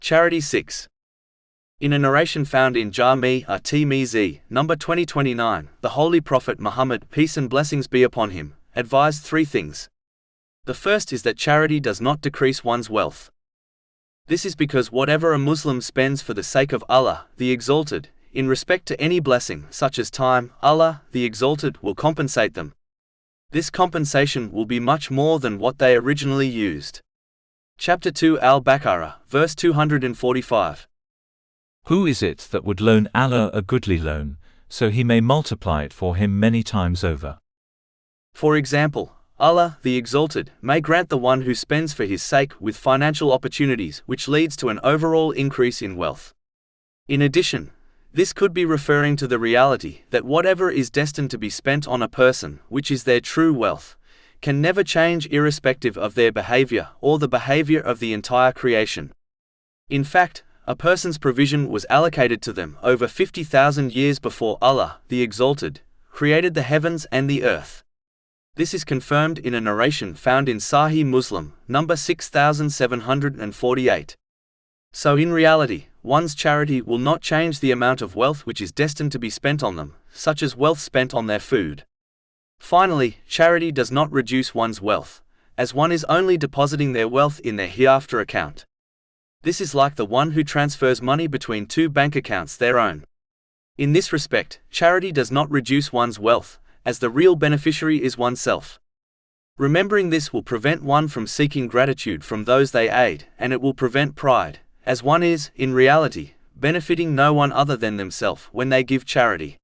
Charity 6. In a narration found in At-Tirmidhi, number 2029, the Holy Prophet Muhammad, peace and blessings be upon him, advised three things. The first is that charity does not decrease one's wealth. This is because whatever a Muslim spends for the sake of Allah, the Exalted, in respect to any blessing such as time, Allah, the Exalted, will compensate them. This compensation will be much more than what they originally used. Chapter 2 Al-Baqarah, verse 245. Who is it that would loan Allah a goodly loan, so he may multiply it for him many times over? For example, Allah, the Exalted, may grant the one who spends for his sake with financial opportunities which leads to an overall increase in wealth. In addition, this could be referring to the reality that whatever is destined to be spent on a person, which is their true wealth, can never change irrespective of their behavior or the behavior of the entire creation. In fact, a person's provision was allocated to them over 50,000 years before Allah, the Exalted, created the heavens and the earth. This is confirmed in a narration found in Sahih Muslim, number 6748. So in reality, one's charity will not change the amount of wealth which is destined to be spent on them, such as wealth spent on their food. Finally, charity does not reduce one's wealth, as one is only depositing their wealth in their hereafter account. This is like the one who transfers money between two bank accounts their own. In this respect, charity does not reduce one's wealth, as the real beneficiary is oneself. Remembering this will prevent one from seeking gratitude from those they aid, and it will prevent pride, as one is, in reality, benefiting no one other than themselves when they give charity.